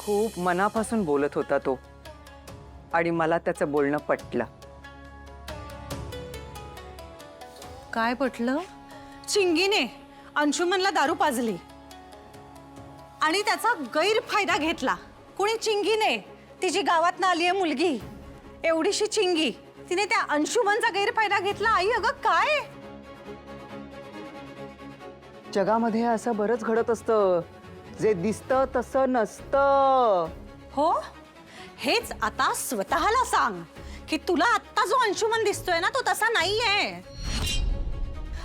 खूप मनापासून बोलत होता तो आणि मला त्याचं बोलणं पटलं. काय पटलं? चिंगीने अंशुमनला दारू पाजली आणि त्याचा गैरफायदा घेतला. कोणी? चिंगीने. तिची गावातनं आली आहे मुलगी, एवढीशी चिंगी, तिने त्या अंशुमनचा गैरफायदा घेतला. आई अगं काय? जगामध्ये असं बरंच घडत असतं, जे दिसतं तसं नसतं. हो, हेच आता स्वतःला सांग की तुला आत्ता जो अंशुमन दिसतोय ना, तो तसा नाहीये.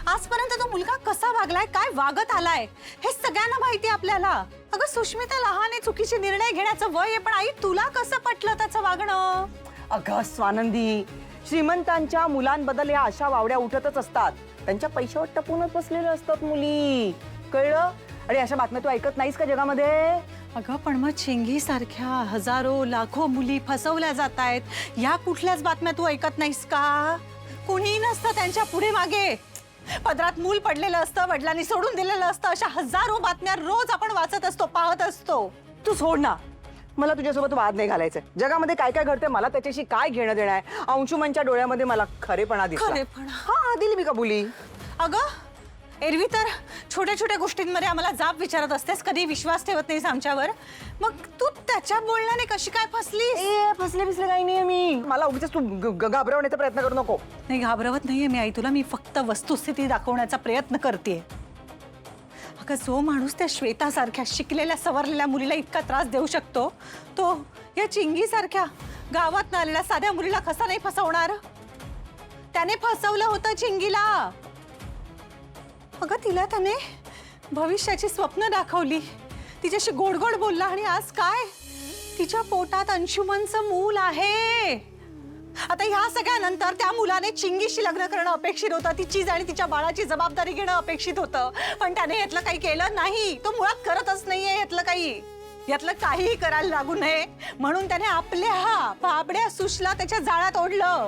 आजपर्यंत तो मुलगा कसा वागलाय, काय वागत आलाय, हे सगळ्यांना माहिती आपल्याला. अगं सुष्मिता लहान आहे, चुकीचे निर्णय घेण्याचं वय आहे, पण आई तुला कसं पटलं त्याचं वागणं? अगं स्वानंदी, श्रीमंतांच्या मुलांबद्दल या अशा वावड्या उठतच असतात. त्यांच्या पैशावर टपूनच बसलेल्या असतात मुली, कळलं? आणि अशा बातम्या तू ऐकत नाहीस का जगामध्ये? अगं पण मग चिंगी सारख्या हजारो लाखो मुली फसवल्या जात आहेत, या कुठल्याच बातम्या तू ऐकत नाहीस का? कुणीही नसतं त्यांच्या पुढे मागे, पदरात मूल पडलेलं असतं, वडिलांनी सोडून दिलेलं असतं. अशा हजारो बातम्या रोज आपण वाचत असतो, पाहत असतो. तू सोड ना, मला तुझ्यासोबत वाद नाही घालायचा. जगामध्ये काय काय घडतंय मला त्याच्याशी काय घेणं देणं आहे. अंशुमनच्या डोळ्यामध्ये मला खरेपणा दिसला. खरेपणा? हा, दिली मी कबुली. अगं एरवी तर छोट्या छोट्या गोष्टींमध्ये आम्हाला जाब विचारत असतेस, कधी विश्वास ठेवत नाहीस आमच्यावर. मग तू त्याच्या बोलण्याने कशी काय फसली? फसले बिसले काही नाही मी. मला उगीच तू घाबरवण्याचा प्रयत्न करू नको. नाही, घाबरवत नाहीये मी आई तुला. मी फक्त वस्तुस्थिती दाखवण्याचा प्रयत्न करते. अगं जो माणूस त्या श्वेतासारख्या शिकलेल्या सवरलेल्या मुलीला इतका त्रास देऊ शकतो, तो या चिंगीसारख्या गावात आलेल्या साध्या मुलीला कसा नाही फसवणार? त्याने फसवलं होतं चिंगीला. अगं तिला त्याने भविष्याची स्वप्न दाखवली, तिच्याशी गोड गोड बोलला, आणि आज काय? तिच्या पोटात अंशुमनचं मूल आहे. आता ह्या सगळ्यानंतर त्या मुलाने चिंगीशी लग्न करणं अपेक्षित होतं, तिचीच आणि तिच्या बाळाची जबाबदारी घेणं अपेक्षित होतं, पण त्याने यातलं काही केलं नाही. तो मुळात करतच नाहीये यातलं काही. यातलं काहीही करायला लागू नये म्हणून त्याने आपल्या बाबड्या सुशला त्याच्या जाळ्यात ओढलं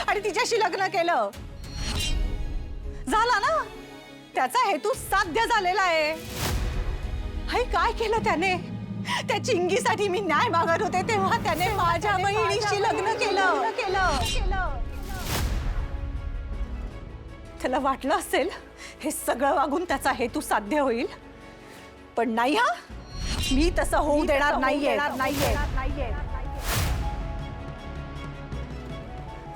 आणि तिच्याशी लग्न केलं. झाला ना, त्याचा हेतू साध्य झालेला आहे. हाय, काय केलं त्याने? त्या चिंगीसाठी मी न्याय मागत होते तेव्हा त्याने माझ्या बहिणीशी लग्न केलं. त्याला वाटलं असेल हे सगळं वागून त्याचा हेतू साध्य होईल, पण नाही. हा, मी तसं होऊ देणार नाहीये.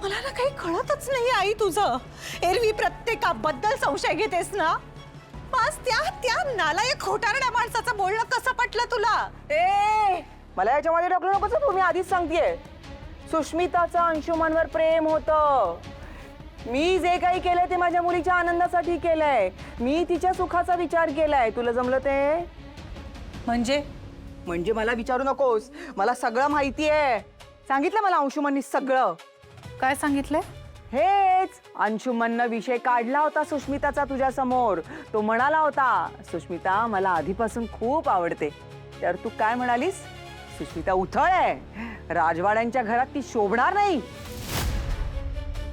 मला ना काही कळतच नाही आई तुझं. एरवी प्रत्येकाबद्दल संशय घेतेस ना, बस त्या नालायक खोटारड्या माणसाचं बोलणं कसं पटलं तुला? मला याच्यामध्ये टाकलं नकोच. तुम्ही आधीच सांगतेय, सुष्मिताचं अंशुमनवर प्रेम होतं. मी जे काही केलंय ते माझ्या मुलीच्या आनंदासाठी केलंय. मी तिच्या सुखाचा विचार केलाय. तुला जमलं ते? म्हणजे मला विचारू नकोस, मला सगळं माहिती आहे. सांगितलं मला अंशुमननी सगळं. काय सांगितलंय? हेच, अंशुमननं विषय काढला होता सुष्मिताचा तुझ्या समोर. तो म्हणाला होता, सुष्मिता मला आधीपासून खूप आवडते. तर तू काय म्हणालीस? सुष्मिता उथळ आहे, राजवाड्यांच्या घरात ती शोभणार नाही.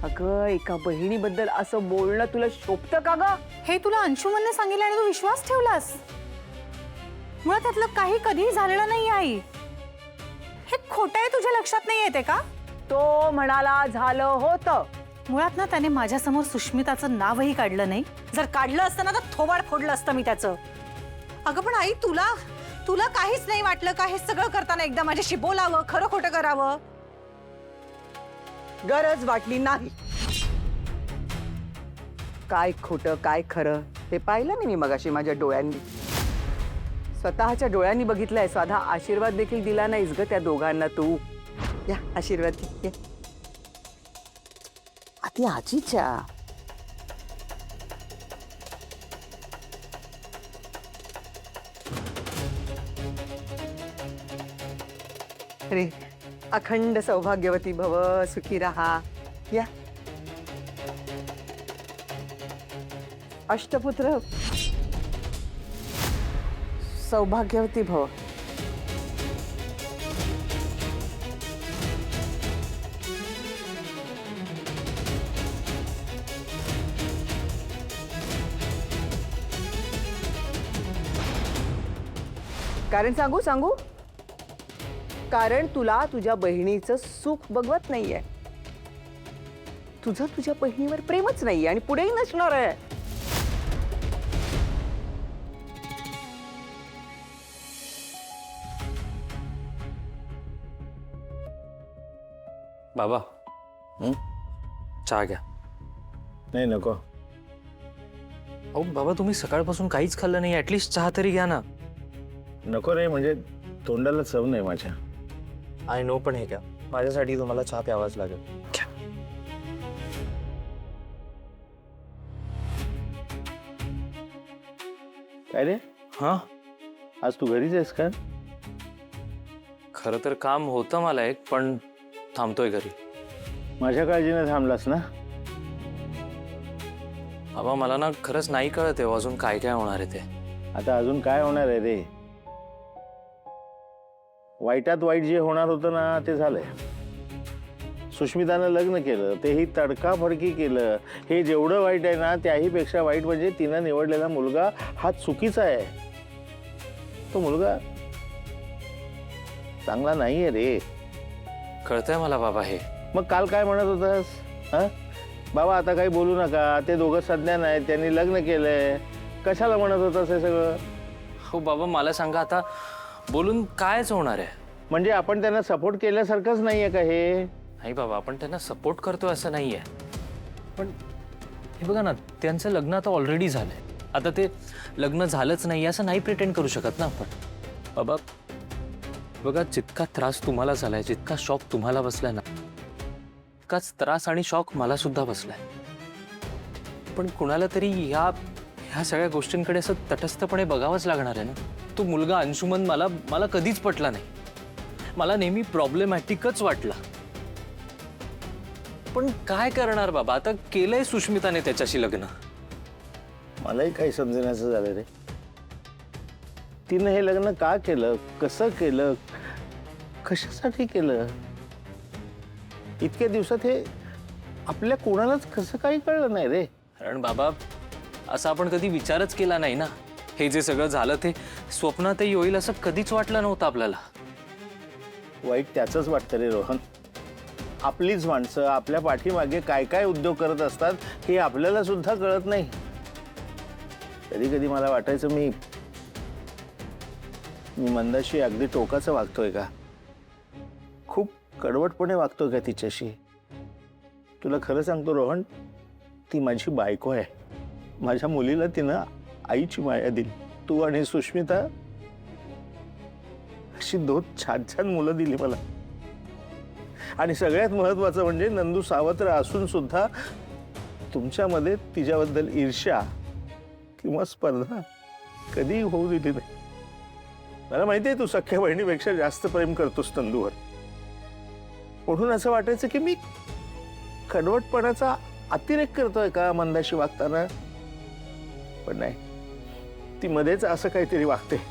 अगं, एका बहिणीबद्दल असं बोलणं तुला शोभतं का ग? हे तुला अंशुमनने सांगितलं आणि तू विश्वास ठेवलास? मुळात त्यातलं काही कधीही झालेलं नाही आई. हे खोटं आहे, तुझ्या लक्षात नाही येते का? तो म्हणाला झालं होतं. मुळात ना त्याने माझ्यासमोर सुष्मिताचं नावही काढलं नाही. जर काढलं असतं ना तर थोबाड फोडलं असतं मी त्याचं. अगं पण आई, तुला काहीच नाही वाटलं का हे सगळं करताना एकदा माझ्याशी बोलावं, खरं खोटं करावं? गरज वाटली नाही. काय खोटं काय खरं हे पाहिलं मी मगाशी माझ्या डोळ्यांनी. स्वतःच्या डोळ्यांनी बघितलंय. साधा आशीर्वाद देखील दिला नाहीस ग त्या दोघांना तू. या आशीर्वाद घे. आधी आजीच्या. अरे, अखंड सौभाग्यवती भव, सुखी रहा. या अष्टपुत्र सौभाग्यवती भव. कारण सांगू कारण तुला तुझ्या बहिणीचं सुख बघवत नाहीये. तुझं तुझ्या बहिणीवर प्रेमच नाहीये आणि पुढेही नसणार आहे. बाबा चहा घ्या. नाही नको. अहो बाबा, तुम्ही सकाळपासून काहीच खाल्लं नाही, ऍटलीस्ट चहा तरी घ्या ना. नको रे, म्हणजे तोंडाला चव नाही माझ्या. आय नो, पण हे घ्या. माझ्यासाठी तुम्हाला चहा प्यावाच लागेल. घ्या. काय रे, हा, आज तू घरीच आहेस का? खरं तर काम होतं मला एक, पण थांबतोय घरी. माझ्या काळजीने थांबलास ना? बाबा मला ना खरंच नाही कळत आहे अजून काय काय होणार आहे ते. आता अजून काय होणार आहे रे? वाईटात वाईट जे होणार होतं ना ते झालंय. सुष्मितानं लग्न केलं, तेही तडकाफडकी केलं. हे जेवढं वाईट आहे ना त्याही पेक्षा वाईट म्हणजे तिनं निवडलेला मुलगा हा चुकीचा आहे. तो मुलगा चांगला नाहीये रे. कळतंय मला बाबा हे. मग काल काय म्हणत होतास? हा बाबा, आता काही बोलू नका, ते दोघं सज्ञान आहेत, त्यांनी लग्न केलंय, कशाला म्हणत होतास हे सगळं? हो बाबा, मला सांगा आता बोलून कायच होणार आहे? म्हणजे आपण त्यांना सपोर्ट केल्यासारखंच नाहीये का हे? नाही बाबा, आपण त्यांना सपोर्ट करतोय असं नाहीये, पण हे बघा ना, त्यांचं लग्न आता ऑलरेडी झालंय. आता ते लग्न झालंच नाही असं नाही प्रिटेंड करू शकत ना आपण. बाबा बघा, जितका त्रास तुम्हाला झालाय, जितका शॉक तुम्हाला बसलाय ना, तितकाच त्रास आणि शॉक मला सुद्धा बसलाय. पण कुणाला तरी ह्या सगळ्या गोष्टींकडे असं तटस्थपणे बघावंच लागणार आहे ना. तो मुलगा अंशुमन मला कधीच पटला नाही. मला नेहमी प्रॉब्लेमॅटिकच वाटला. पण काय करणार बाबा, आता केलंय सुष्मिताने त्याच्याशी लग्न. मलाही काही समजण्याचं झालं रे. तिनं हे लग्न का केलं, कसं केलं, कशासाठी केलं? इतक्या दिवसात हे आपल्या कोणालाच कसं काही कळलं नाही रे. कारण बाबा असं आपण कधी विचारच केला नाही ना. हे जे सगळं झालं ते स्वप्नातही होईल असं कधीच वाटलं नव्हतं आपल्याला. वाईट त्याचंच वाटतं रे रोहन. आपलीच माणसं आपल्या पाठीमागे काय काय उद्योग करत असतात हे आपल्याला सुद्धा कळत नाही. कधी कधी मला वाटायचं मी मंदाशी अगदी टोकाचं वागतोय का, खूप कडवटपणे वागतोय का तिच्याशी. तुला खरं सांगतो रोहन, ती माझी बायको आहे. माझ्या मुलीला तिनं आईची माया दिली. तू आणि सुष्मिता अशी दोन छान छान मुलं दिली मला. आणि सगळ्यात महत्वाचं म्हणजे नंदू सावत्र असून सुद्धा तुमच्यामध्ये तिच्याबद्दल ईर्ष्या किंवा स्पर्धा कधी होऊ दिली नाही. मला माहिती आहे तू सख्या बहिणीपेक्षा जास्त प्रेम करतोस नंदूवर, म्हणून असं वाटायचं की मी कडवटपणाचा अतिरेक करतोय का मंदाशी वागताना. पण नाही, ती मध्येच असं काहीतरी वागते